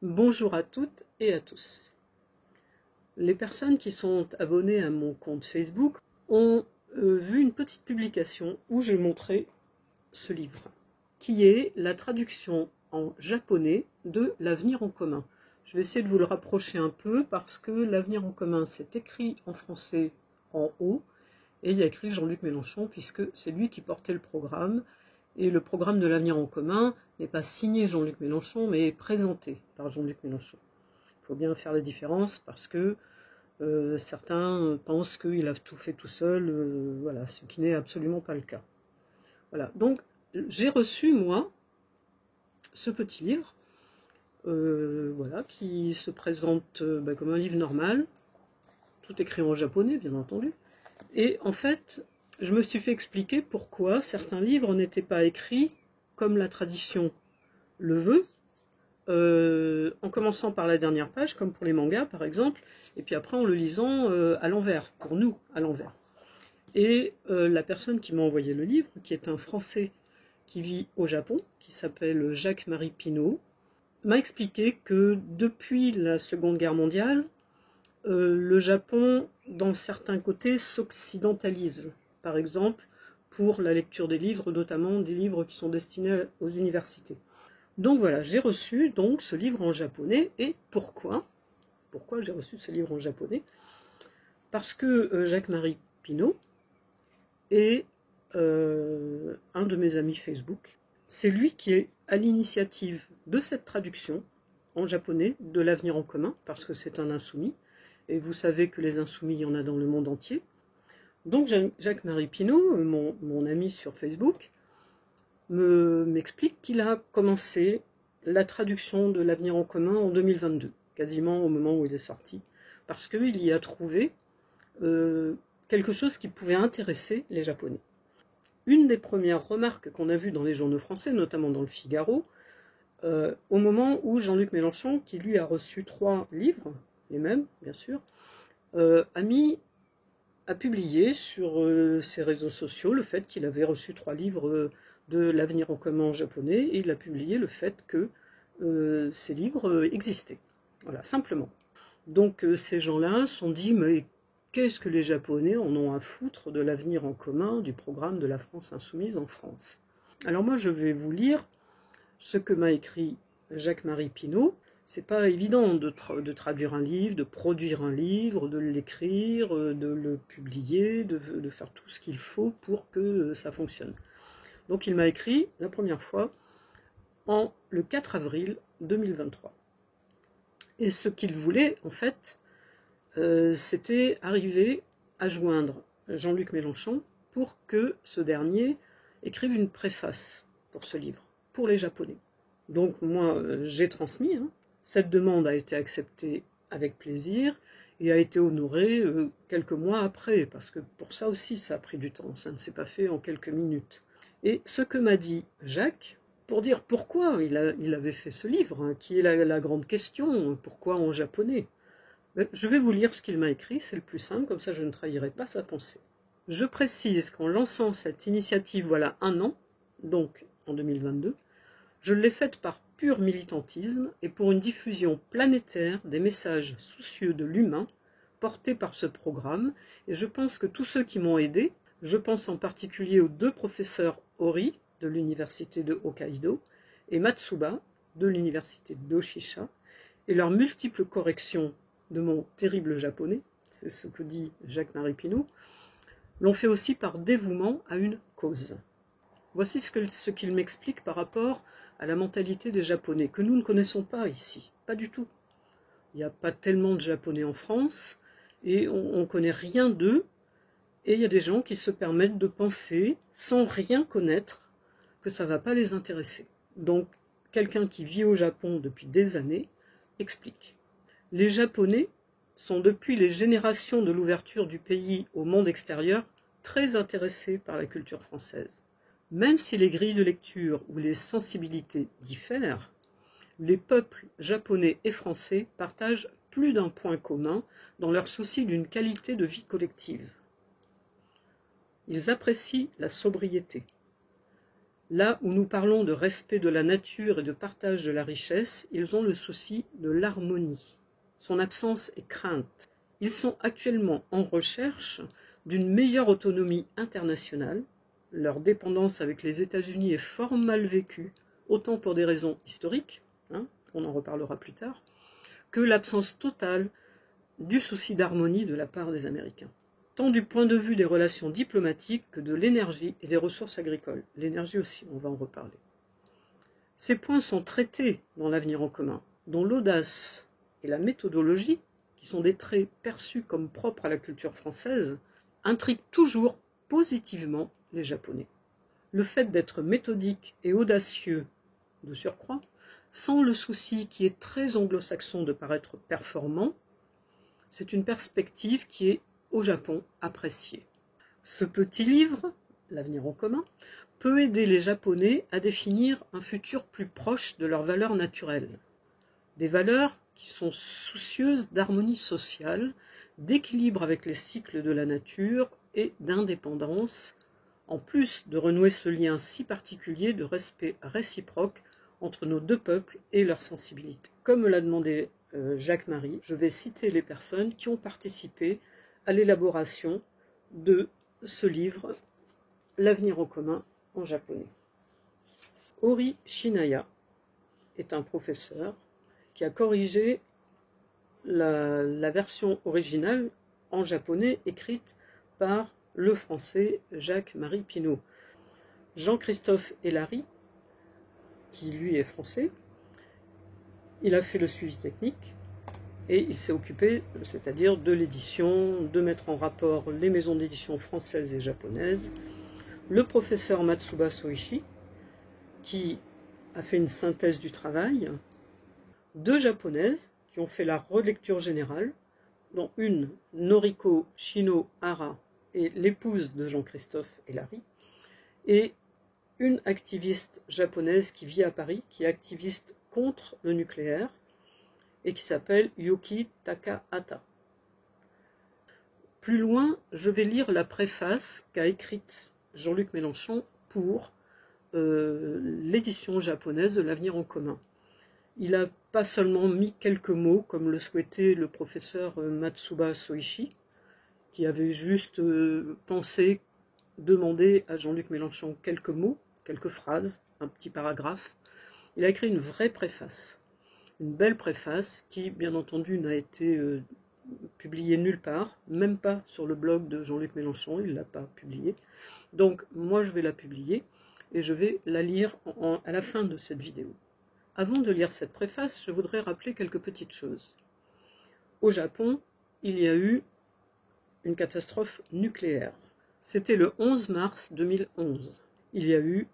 Bonjour à toutes et à tous. Les personnes qui sont abonnées à mon compte Facebook ont vu une petite publication où je montrais ce livre, qui est la traduction en japonais de L'Avenir en commun. Je vais essayer de vous le rapprocher un peu parce que L'Avenir en commun, c'est écrit en français en haut, et il y a écrit Jean-Luc Mélenchon puisque c'est lui qui portait le programme. Et le programme de l'Avenir en commun n'est pas signé Jean-Luc Mélenchon, mais est présenté par Jean-Luc Mélenchon. Il faut bien faire la différence parce que certains pensent qu'il a tout fait tout seul, voilà, ce qui n'est absolument pas le cas. Voilà, donc j'ai reçu, moi, ce petit livre, voilà, qui se présente comme un livre normal, tout écrit en japonais, bien entendu. Et en fait, je me suis fait expliquer pourquoi certains livres n'étaient pas écrits comme la tradition le veut, en commençant par la dernière page, comme pour les mangas par exemple, et puis après en le lisant à l'envers, pour nous, à l'envers. Et la personne qui m'a envoyé le livre, qui est un Français qui vit au Japon, qui s'appelle Jacques-Marie Pinault, m'a expliqué que depuis la Seconde Guerre mondiale, le Japon, dans certains côtés, s'occidentalise. Par exemple, pour la lecture des livres, notamment des livres qui sont destinés aux universités. Donc voilà, j'ai reçu donc ce livre en japonais. Et pourquoi j'ai reçu ce livre en japonais? Parce que Jacques-Marie Pinault est un de mes amis Facebook. C'est lui qui est à l'initiative de cette traduction en japonais de L'Avenir en commun, parce que c'est un insoumis. Et vous savez que les insoumis, il y en a dans le monde entier. Donc Jacques-Marie Pinault, mon ami sur Facebook, m'explique qu'il a commencé la traduction de L'Avenir en commun en 2022, quasiment au moment où il est sorti, parce qu'il y a trouvé quelque chose qui pouvait intéresser les Japonais. Une des premières remarques qu'on a vues dans les journaux français, notamment dans le Figaro, au moment où Jean-Luc Mélenchon, qui lui a reçu 3 livres, les mêmes bien sûr, a publié sur ses réseaux sociaux le fait qu'il avait reçu 3 livres de L'Avenir en commun en japonais, et il a publié le fait que ces livres existaient. Voilà, simplement. Donc ces gens-là se sont dit, mais qu'est-ce que les Japonais en ont à foutre de L'Avenir en commun, du programme de la France insoumise en France? Alors moi je vais vous lire ce que m'a écrit Jacques-Marie Pinault. C'est pas évident de traduire un livre, de produire un livre, de l'écrire, de le publier, de faire tout ce qu'il faut pour que ça fonctionne. Donc il m'a écrit la première fois le 4 avril 2023. Et ce qu'il voulait, en fait, c'était arriver à joindre Jean-Luc Mélenchon pour que ce dernier écrive une préface pour ce livre, pour les Japonais. Donc moi, j'ai transmis, hein. Cette demande a été acceptée avec plaisir et a été honorée quelques mois après, parce que pour ça aussi, ça a pris du temps, ça ne s'est pas fait en quelques minutes. Et ce que m'a dit Jacques, pour dire pourquoi il avait fait ce livre, hein, qui est la grande question, pourquoi en japonais? Je vais vous lire ce qu'il m'a écrit, c'est le plus simple, comme ça je ne trahirai pas sa pensée. Je précise qu'en lançant cette initiative voilà 1 an, donc en 2022, je l'ai faite par pur militantisme et pour une diffusion planétaire des messages soucieux de l'humain portés par ce programme, et je pense que tous ceux qui m'ont aidé, je pense en particulier aux 2 professeurs Hori de l'université de Hokkaido et Matsuba de l'université d'Oshisha, et leurs multiples corrections de mon terrible japonais, c'est ce que dit Jacques-Marie Pinault, l'ont fait aussi par dévouement à une cause. Voici ce qu'il m'explique par rapport à la mentalité des Japonais, que nous ne connaissons pas ici, pas du tout. Il n'y a pas tellement de Japonais en France, et on ne connaît rien d'eux, et il y a des gens qui se permettent de penser, sans rien connaître, que ça ne va pas les intéresser. Donc, quelqu'un qui vit au Japon depuis des années explique. Les Japonais sont depuis les générations de l'ouverture du pays au monde extérieur très intéressés par la culture française. Même si les grilles de lecture ou les sensibilités diffèrent, les peuples japonais et français partagent plus d'un point commun dans leur souci d'une qualité de vie collective. Ils apprécient la sobriété. Là où nous parlons de respect de la nature et de partage de la richesse, ils ont le souci de l'harmonie. Son absence est crainte. Ils sont actuellement en recherche d'une meilleure autonomie internationale. Leur dépendance avec les États-Unis est fort mal vécue, autant pour des raisons historiques, on en reparlera plus tard, que l'absence totale du souci d'harmonie de la part des Américains, tant du point de vue des relations diplomatiques que de l'énergie et des ressources agricoles. L'énergie aussi, on va en reparler. Ces points sont traités dans l'avenir en commun, dont l'audace et la méthodologie, qui sont des traits perçus comme propres à la culture française, intriguent toujours positivement les Japonais. Le fait d'être méthodique et audacieux de surcroît, sans le souci qui est très anglo-saxon de paraître performant, c'est une perspective qui est, au Japon, appréciée. Ce petit livre, L'avenir en commun, peut aider les Japonais à définir un futur plus proche de leurs valeurs naturelles. Des valeurs qui sont soucieuses d'harmonie sociale, d'équilibre avec les cycles de la nature et d'indépendance, en plus de renouer ce lien si particulier de respect réciproque entre nos deux peuples et leurs sensibilités. Comme l'a demandé Jacques Marie, je vais citer les personnes qui ont participé à l'élaboration de ce livre, L'avenir en commun en japonais. Hori Shinaya est un professeur qui a corrigé la version originale en japonais écrite par le français Jacques-Marie Pinault. Jean-Christophe Hélary, qui lui est français, il a fait le suivi technique et il s'est occupé, c'est-à-dire de l'édition, de mettre en rapport les maisons d'édition françaises et japonaises. Le professeur Matsuba Soichi, qui a fait une synthèse du travail, deux japonaises qui ont fait la relecture générale, dont une, Noriko Shinohara, est l'épouse de Jean-Christophe Hélary, et une activiste japonaise qui vit à Paris, qui est activiste contre le nucléaire, et qui s'appelle Yuki Takahata. Plus loin, je vais lire la préface qu'a écrite Jean-Luc Mélenchon pour l'édition japonaise de L'avenir en commun. Il n'a pas seulement mis quelques mots, comme le souhaitait le professeur Matsuba Soichi, qui avait juste pensé demander à Jean-Luc Mélenchon quelques mots, quelques phrases, un petit paragraphe. Il a écrit une vraie préface, une belle préface qui, bien entendu, n'a été publiée nulle part, même pas sur le blog de Jean-Luc Mélenchon, il ne l'a pas publiée. Donc, moi, je vais la publier et je vais la lire à la fin de cette vidéo. Avant de lire cette préface, je voudrais rappeler quelques petites choses. Au Japon, il y a eu une catastrophe nucléaire. C'était le 11 mars 2011. Il y a eu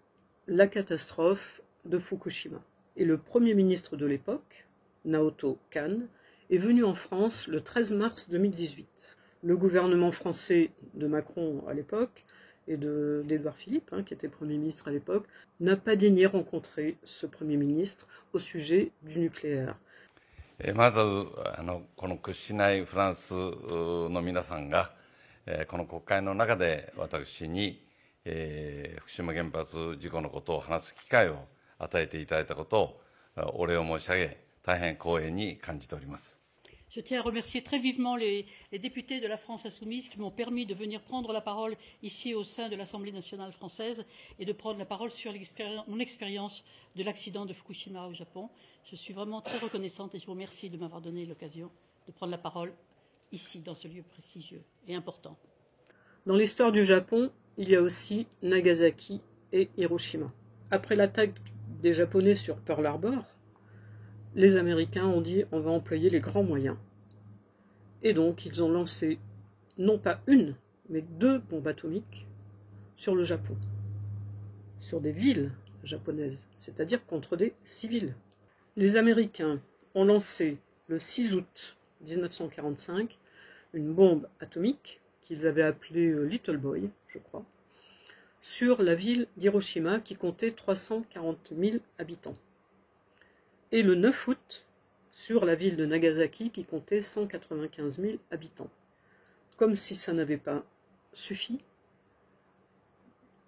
la catastrophe de Fukushima. Et le Premier ministre de l'époque, Naoto Kan, est venu en France le 13 mars 2018. Le gouvernement français de Macron à l'époque et d'Édouard Philippe, qui était Premier ministre à l'époque, n'a pas daigné rencontrer ce Premier ministre au sujet du nucléaire. まずこの屈しないフランスの皆さんがこの国会の中で私に福島原発事故のことを話す機会を与えていただいたことをお礼を申し上げ、大変光栄に感じております。Je tiens à remercier très vivement les députés de la France Insoumise qui m'ont permis de venir prendre la parole ici au sein de l'Assemblée nationale française et de prendre la parole sur mon expérience de l'accident de Fukushima au Japon. Je suis vraiment très reconnaissante et je vous remercie de m'avoir donné l'occasion de prendre la parole ici, dans ce lieu prestigieux et important. Dans l'histoire du Japon, il y a aussi Nagasaki et Hiroshima. Après l'attaque des Japonais sur Pearl Harbor, les Américains ont dit on va employer les grands moyens. Et donc ils ont lancé non pas une, mais 2 bombes atomiques sur le Japon, sur des villes japonaises, c'est-à-dire contre des civils. Les Américains ont lancé le 6 août 1945 une bombe atomique qu'ils avaient appelée Little Boy, je crois, sur la ville d'Hiroshima qui comptait 340 000 habitants. Et le 9 août, sur la ville de Nagasaki qui comptait 195 000 habitants. Comme si ça n'avait pas suffi,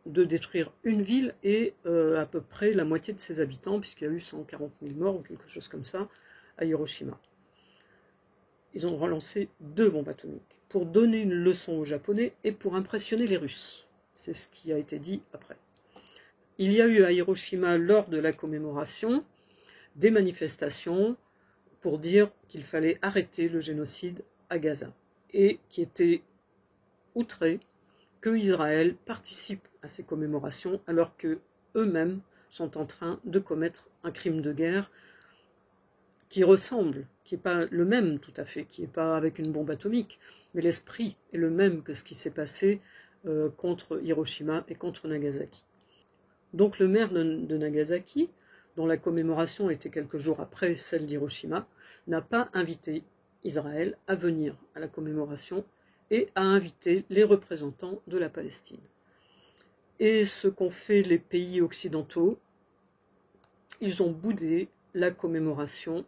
de détruire une ville et à peu près la moitié de ses habitants, puisqu'il y a eu 140 000 morts ou quelque chose comme ça à Hiroshima. Ils ont relancé 2 bombes atomiques pour donner une leçon aux Japonais et pour impressionner les Russes. C'est ce qui a été dit après. Il y a eu à Hiroshima, lors de la commémoration, des manifestations pour dire qu'il fallait arrêter le génocide à Gaza et qui étaient outrés que Israël participe à ces commémorations alors que eux-mêmes sont en train de commettre un crime de guerre qui ressemble, qui n'est pas le même tout à fait, qui n'est pas avec une bombe atomique, mais l'esprit est le même que ce qui s'est passé contre Hiroshima et contre Nagasaki. Donc le maire de Nagasaki, dont la commémoration était quelques jours après celle d'Hiroshima, n'a pas invité Israël à venir à la commémoration et a invité les représentants de la Palestine. Et ce qu'ont fait les pays occidentaux, ils ont boudé la commémoration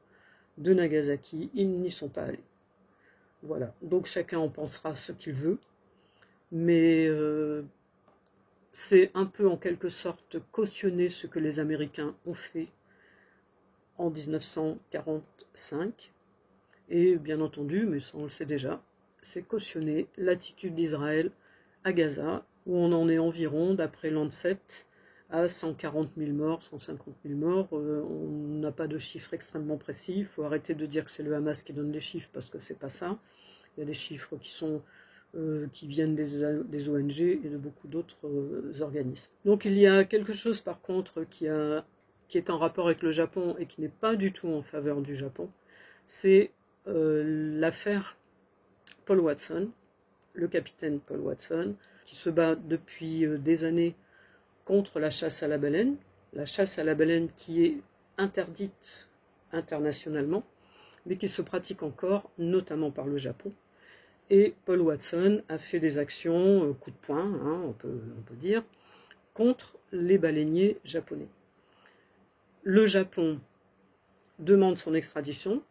de Nagasaki, ils n'y sont pas allés. Voilà, donc chacun en pensera ce qu'il veut, mais c'est un peu en quelque sorte cautionner ce que les Américains ont fait en 1945, et bien entendu, mais ça on le sait déjà, c'est cautionner l'attitude d'Israël à Gaza, où on en est environ, d'après Lancet, à 140 000 morts, 150 000 morts. On n'a pas de chiffres extrêmement précis. Il faut arrêter de dire que c'est le Hamas qui donne les chiffres, parce que c'est pas ça. Il y a des chiffres qui viennent des ONG et de beaucoup d'autres organismes. Donc il y a quelque chose par contre qui est en rapport avec le Japon et qui n'est pas du tout en faveur du Japon. C'est l'affaire Paul Watson, le capitaine Paul Watson, qui se bat depuis des années contre la chasse à la baleine qui est interdite internationalement, mais qui se pratique encore, notamment par le Japon. Et Paul Watson a fait des actions, coup de poing, hein, on peut dire, contre les baleiniers japonais. Le Japon demande son extradition.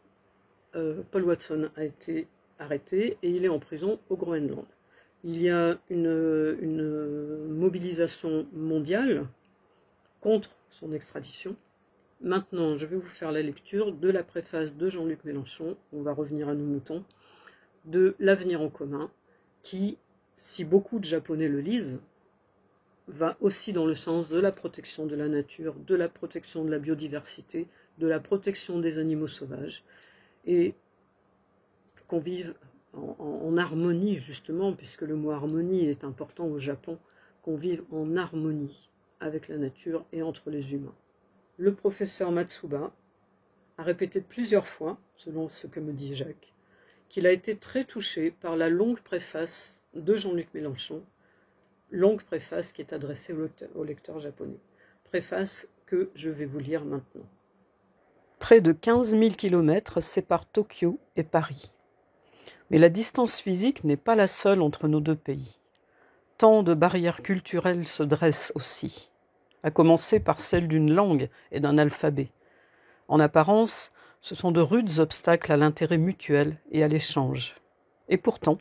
Paul Watson a été arrêté et il est en prison au Groenland. Il y a une mobilisation mondiale contre son extradition. Maintenant, je vais vous faire la lecture de la préface de Jean-Luc Mélenchon, on va revenir à nos moutons, de L'Avenir en commun, qui, si beaucoup de Japonais le lisent, va aussi dans le sens de la protection de la nature, de la protection de la biodiversité, de la protection des animaux sauvages, et qu'on vive en harmonie, justement, puisque le mot harmonie est important au Japon, qu'on vive en harmonie avec la nature et entre les humains. Le professeur Matsuba a répété plusieurs fois, selon ce que me dit Jacques, qu'il a été très touché par la longue préface de Jean-Luc Mélenchon, longue préface qui est adressée au lecteur japonais. Préface que je vais vous lire maintenant. Près de 15 000 km séparent Tokyo et Paris. Mais la distance physique n'est pas la seule entre nos deux pays. Tant de barrières culturelles se dressent aussi, à commencer par celle d'une langue et d'un alphabet. En apparence, ce sont de rudes obstacles à l'intérêt mutuel et à l'échange. Et pourtant,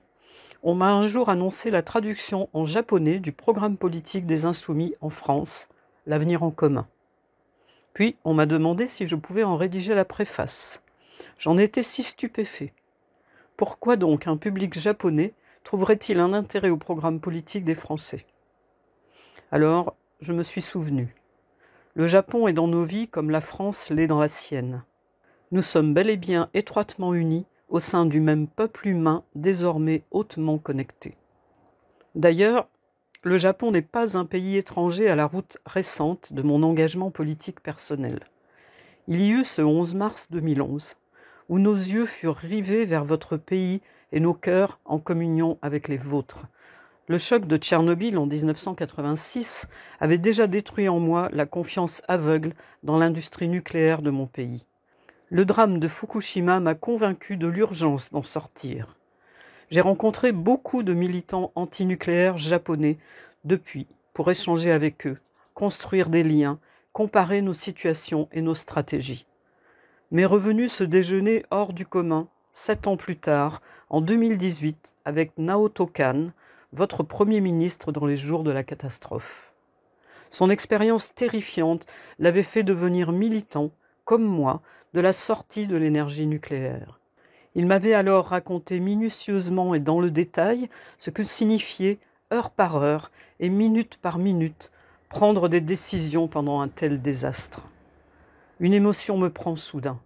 on m'a un jour annoncé la traduction en japonais du programme politique des Insoumis en France, L'Avenir en commun. Puis, on m'a demandé si je pouvais en rédiger la préface. J'en étais si stupéfait. Pourquoi donc un public japonais trouverait-il un intérêt au programme politique des Français? Alors, je me suis souvenu. Le Japon est dans nos vies comme la France l'est dans la sienne. Nous sommes bel et bien étroitement unis au sein du même peuple humain désormais hautement connecté. D'ailleurs, le Japon n'est pas un pays étranger à la route récente de mon engagement politique personnel. Il y eut ce 11 mars 2011, où nos yeux furent rivés vers votre pays et nos cœurs en communion avec les vôtres. Le choc de Tchernobyl en 1986 avait déjà détruit en moi la confiance aveugle dans l'industrie nucléaire de mon pays. Le drame de Fukushima m'a convaincu de l'urgence d'en sortir. J'ai rencontré beaucoup de militants antinucléaires japonais depuis pour échanger avec eux, construire des liens, comparer nos situations et nos stratégies. M'est revenu ce déjeuner hors du commun, 7 ans plus tard, en 2018, avec Naoto Kan, votre Premier ministre dans les jours de la catastrophe. Son expérience terrifiante l'avait fait devenir militant, comme moi, de la sortie de l'énergie nucléaire. Il m'avait alors raconté minutieusement et dans le détail ce que signifiait, heure par heure et minute par minute, prendre des décisions pendant un tel désastre. Une émotion me prend soudain.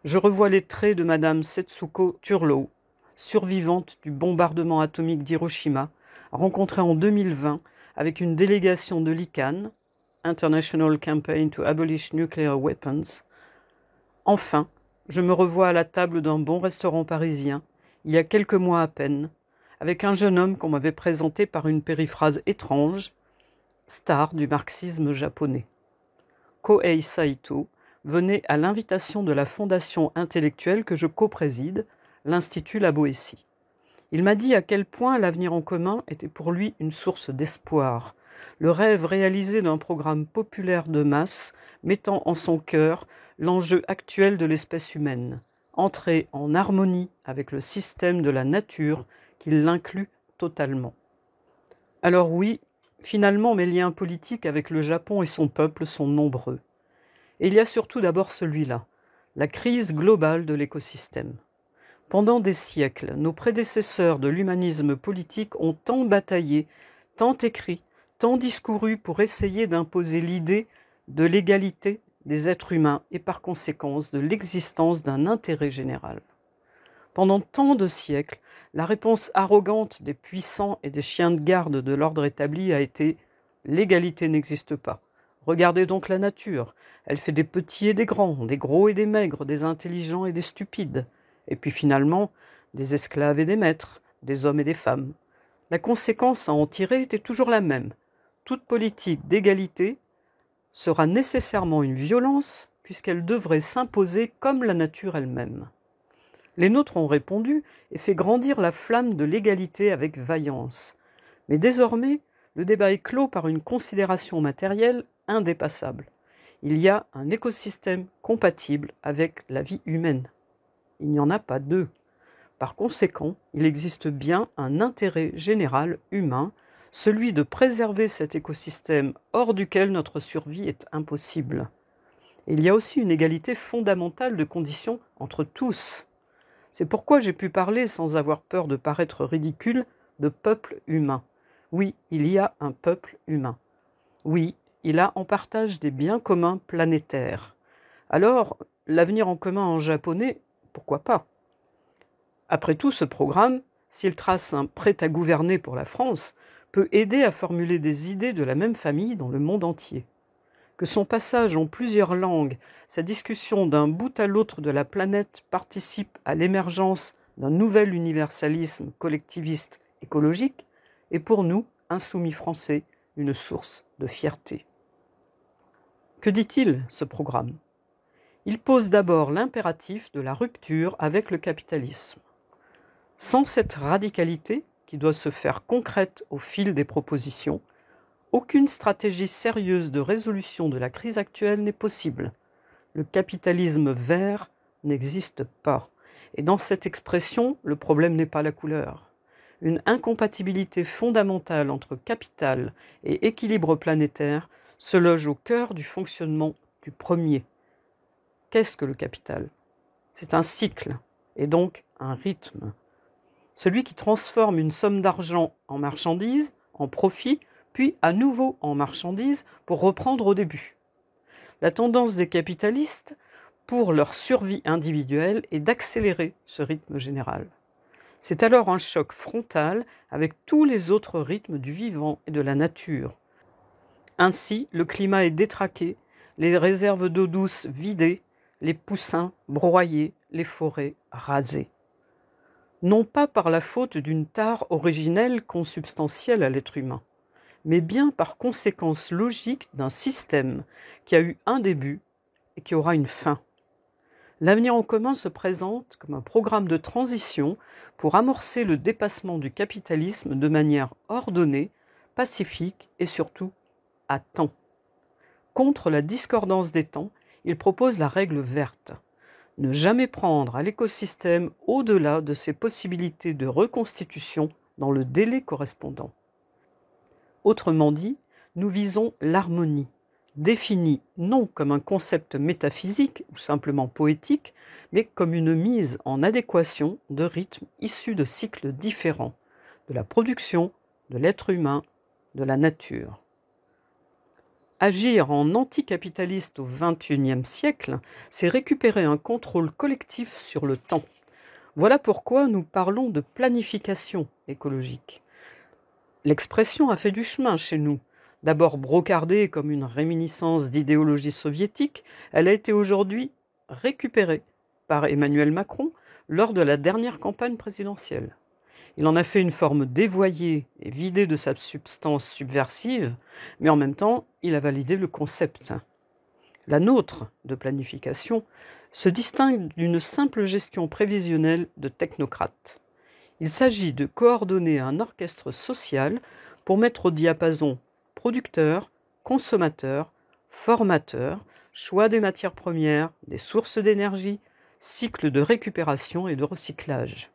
Je revois les traits de Madame Setsuko Turlow, survivante du bombardement atomique d'Hiroshima, rencontrée en 2020 avec une délégation de l'ICAN, International Campaign to Abolish Nuclear Weapons. Enfin, je me revois à la table d'un bon restaurant parisien, il y a quelques mois à peine, avec un jeune homme qu'on m'avait présenté par une périphrase étrange, star du marxisme japonais. Kohei Saito venait à l'invitation de la fondation intellectuelle que je co-préside, l'Institut La Boétie. Il m'a dit à quel point l'avenir en commun était pour lui une source d'espoir, le rêve réalisé d'un programme populaire de masse mettant en son cœur l'enjeu actuel de l'espèce humaine, entrer en harmonie avec le système de la nature qui l'inclut totalement. Alors oui, finalement mes liens politiques avec le Japon et son peuple sont nombreux. Et il y a surtout d'abord celui-là, la crise globale de l'écosystème. Pendant des siècles, nos prédécesseurs de l'humanisme politique ont tant bataillé, tant écrit, tant discouru pour essayer d'imposer l'idée de l'égalité des êtres humains et par conséquence de l'existence d'un intérêt général. Pendant tant de siècles, la réponse arrogante des puissants et des chiens de garde de l'ordre établi a été « l'égalité n'existe pas ». Regardez donc la nature, elle fait des petits et des grands, des gros et des maigres, des intelligents et des stupides, et puis finalement, des esclaves et des maîtres, des hommes et des femmes. La conséquence à en tirer était toujours la même. Toute politique d'égalité sera nécessairement une violence, puisqu'elle devrait s'imposer comme la nature elle-même. Les nôtres ont répondu et fait grandir la flamme de l'égalité avec vaillance. Mais désormais, le débat est clos par une considération matérielle indépassable. Il y a un écosystème compatible avec la vie humaine. Il n'y en a pas deux. Par conséquent, il existe bien un intérêt général humain, celui de préserver cet écosystème hors duquel notre survie est impossible. Et il y a aussi une égalité fondamentale de conditions entre tous. C'est pourquoi j'ai pu parler, sans avoir peur de paraître ridicule, de peuple humain. Oui, il y a un peuple humain. Oui, il a en partage des biens communs planétaires. Alors, l'avenir en commun en japonais, pourquoi pas ? Après tout, ce programme, s'il trace un prêt à gouverner pour la France, peut aider à formuler des idées de la même famille dans le monde entier. Que son passage en plusieurs langues, sa discussion d'un bout à l'autre de la planète participe à l'émergence d'un nouvel universalisme collectiviste écologique, est pour nous, insoumis français, une source de fierté. Que dit-il, ce programme ? Il pose d'abord l'impératif de la rupture avec le capitalisme. Sans cette radicalité, qui doit se faire concrète au fil des propositions, aucune stratégie sérieuse de résolution de la crise actuelle n'est possible. Le capitalisme vert n'existe pas. Et dans cette expression, le problème n'est pas la couleur. Une incompatibilité fondamentale entre capital et équilibre planétaire se loge au cœur du fonctionnement du premier. Qu'est-ce que le capital ? C'est un cycle, et donc un rythme. Celui qui transforme une somme d'argent en marchandise, en profit, puis à nouveau en marchandise pour reprendre au début. La tendance des capitalistes, pour leur survie individuelle, est d'accélérer ce rythme général. C'est alors un choc frontal avec tous les autres rythmes du vivant et de la nature. Ainsi, le climat est détraqué, les réserves d'eau douce vidées, les poussins broyés, les forêts rasées. Non pas par la faute d'une tare originelle consubstantielle à l'être humain, mais bien par conséquence logique d'un système qui a eu un début et qui aura une fin. L'avenir en commun se présente comme un programme de transition pour amorcer le dépassement du capitalisme de manière ordonnée, pacifique et surtout à temps. Contre la discordance des temps, il propose la règle verte. Ne jamais prendre à l'écosystème au-delà de ses possibilités de reconstitution dans le délai correspondant. Autrement dit, nous visons l'harmonie, définie non comme un concept métaphysique ou simplement poétique, mais comme une mise en adéquation de rythmes issus de cycles différents, de la production, de l'être humain, de la nature. Agir en anticapitaliste au XXIe siècle, c'est récupérer un contrôle collectif sur le temps. Voilà pourquoi nous parlons de planification écologique. L'expression a fait du chemin chez nous. D'abord brocardée comme une réminiscence d'idéologie soviétique, elle a été aujourd'hui récupérée par Emmanuel Macron lors de la dernière campagne présidentielle. Il en a fait une forme dévoyée et vidée de sa substance subversive, mais en même temps, il a validé le concept. La nôtre de planification se distingue d'une simple gestion prévisionnelle de technocrates. Il s'agit de coordonner un orchestre social pour mettre au diapason producteurs, consommateurs, formateurs, choix des matières premières, des sources d'énergie, cycle de récupération et de recyclage.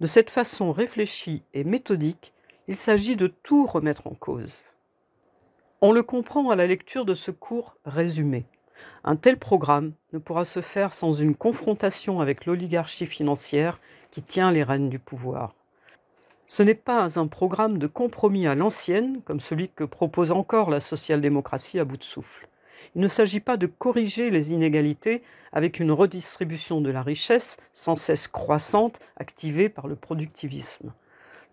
De cette façon réfléchie et méthodique, il s'agit de tout remettre en cause. On le comprend à la lecture de ce court résumé. Un tel programme ne pourra se faire sans une confrontation avec l'oligarchie financière qui tient les rênes du pouvoir. Ce n'est pas un programme de compromis à l'ancienne, comme celui que propose encore la social-démocratie à bout de souffle. Il ne s'agit pas de corriger les inégalités avec une redistribution de la richesse sans cesse croissante activée par le productivisme.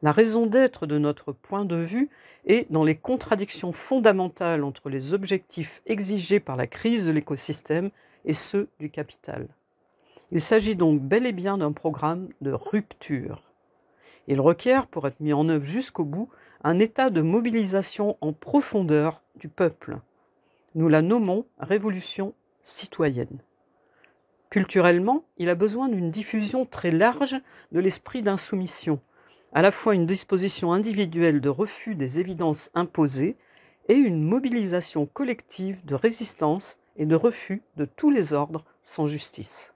La raison d'être de notre point de vue est dans les contradictions fondamentales entre les objectifs exigés par la crise de l'écosystème et ceux du capital. Il s'agit donc bel et bien d'un programme de rupture. Il requiert, pour être mis en œuvre jusqu'au bout, un état de mobilisation en profondeur du peuple. Nous la nommons révolution citoyenne. Culturellement, il a besoin d'une diffusion très large de l'esprit d'insoumission, à la fois une disposition individuelle de refus des évidences imposées et une mobilisation collective de résistance et de refus de tous les ordres sans justice.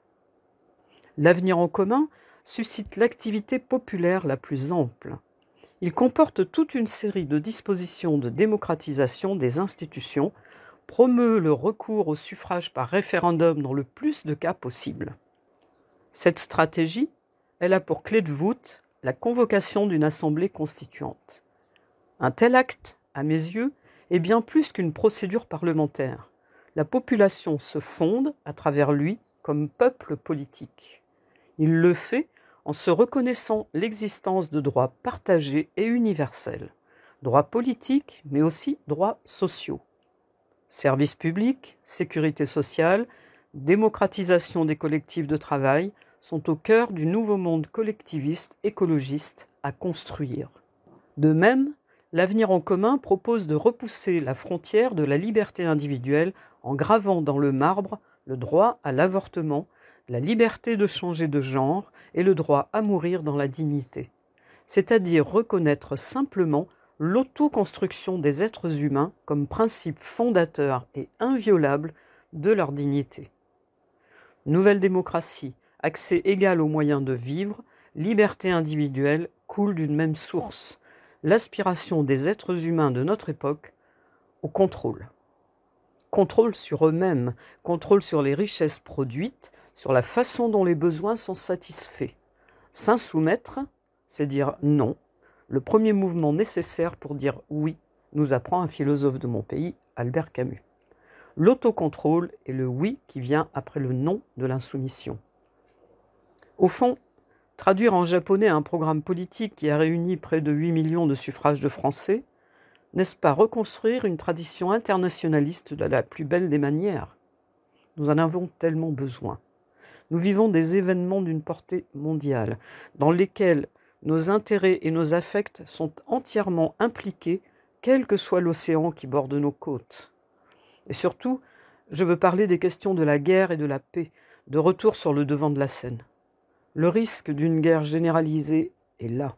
L'avenir en commun suscite l'activité populaire la plus ample. Il comporte toute une série de dispositions de démocratisation des institutions, promeut le recours au suffrage par référendum dans le plus de cas possible. Cette stratégie, elle a pour clé de voûte la convocation d'une assemblée constituante. Un tel acte, à mes yeux, est bien plus qu'une procédure parlementaire. La population se fonde, à travers lui, comme peuple politique. Il le fait en se reconnaissant l'existence de droits partagés et universels, droits politiques, mais aussi droits sociaux. Services publics, sécurité sociale, démocratisation des collectifs de travail sont au cœur du nouveau monde collectiviste écologiste à construire. De même, l'avenir en commun propose de repousser la frontière de la liberté individuelle en gravant dans le marbre le droit à l'avortement, la liberté de changer de genre et le droit à mourir dans la dignité, c'est-à-dire reconnaître simplement l'autoconstruction des êtres humains comme principe fondateur et inviolable de leur dignité. Nouvelle démocratie, accès égal aux moyens de vivre, liberté individuelle coulent d'une même source, l'aspiration des êtres humains de notre époque au contrôle. Contrôle sur eux-mêmes, contrôle sur les richesses produites, sur la façon dont les besoins sont satisfaits. S'insoumettre, c'est dire non, le premier mouvement nécessaire pour dire oui, nous apprend un philosophe de mon pays, Albert Camus. L'autocontrôle est le oui qui vient après le non de l'insoumission. Au fond, traduire en japonais un programme politique qui a réuni près de 8 millions de suffrages de Français, n'est-ce pas reconstruire une tradition internationaliste de la plus belle des manières ? Nous en avons tellement besoin. Nous vivons des événements d'une portée mondiale, dans lesquels nos intérêts et nos affects sont entièrement impliqués, quel que soit l'océan qui borde nos côtes. Et surtout, je veux parler des questions de la guerre et de la paix, de retour sur le devant de la scène. Le risque d'une guerre généralisée est là.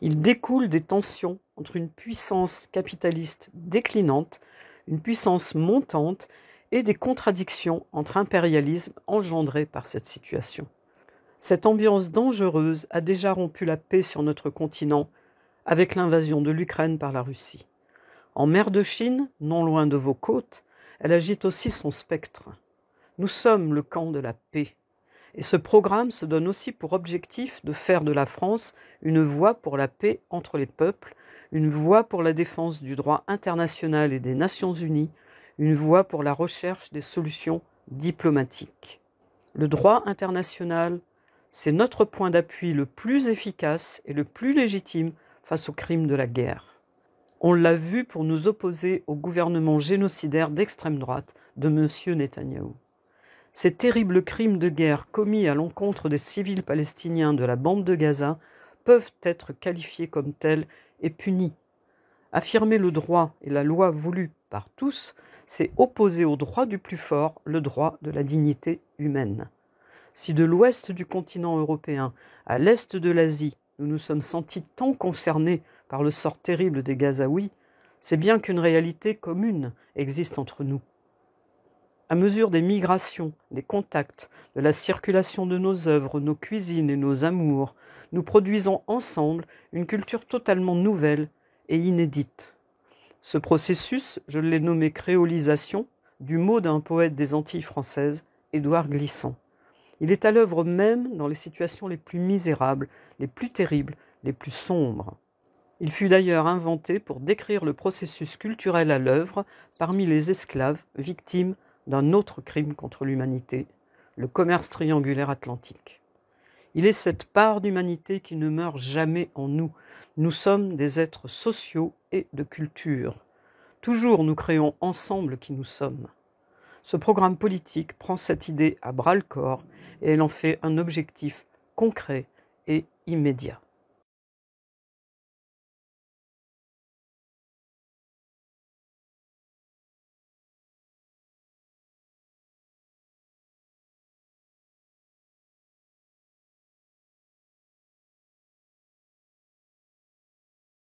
Il découle des tensions entre une puissance capitaliste déclinante, une puissance montante et des contradictions entre impérialisme engendrées par cette situation. Cette ambiance dangereuse a déjà rompu la paix sur notre continent avec l'invasion de l'Ukraine par la Russie. En mer de Chine, non loin de vos côtes, elle agite aussi son spectre. Nous sommes le camp de la paix. Et ce programme se donne aussi pour objectif de faire de la France une voie pour la paix entre les peuples, une voie pour la défense du droit international et des Nations Unies, une voie pour la recherche des solutions diplomatiques. Le droit international, c'est notre point d'appui le plus efficace et le plus légitime face aux crimes de la guerre. On l'a vu pour nous opposer au gouvernement génocidaire d'extrême droite de M. Netanyahou. Ces terribles crimes de guerre commis à l'encontre des civils palestiniens de la bande de Gaza peuvent être qualifiés comme tels et punis. Affirmer le droit et la loi voulue par tous, c'est opposer au droit du plus fort le droit de la dignité humaine. Si de l'ouest du continent européen à l'est de l'Asie, nous nous sommes sentis tant concernés par le sort terrible des Gazaouis, c'est bien qu'une réalité commune existe entre nous. À mesure des migrations, des contacts, de la circulation de nos œuvres, nos cuisines et nos amours, nous produisons ensemble une culture totalement nouvelle et inédite. Ce processus, je l'ai nommé créolisation, du mot d'un poète des Antilles françaises, Édouard Glissant. Il est à l'œuvre même dans les situations les plus misérables, les plus terribles, les plus sombres. Il fut d'ailleurs inventé pour décrire le processus culturel à l'œuvre parmi les esclaves victimes d'un autre crime contre l'humanité, le commerce triangulaire atlantique. Il est cette part d'humanité qui ne meurt jamais en nous. Nous sommes des êtres sociaux et de culture. Toujours nous créons ensemble qui nous sommes. Ce programme politique prend cette idée à bras-le-corps et elle en fait un objectif concret et immédiat.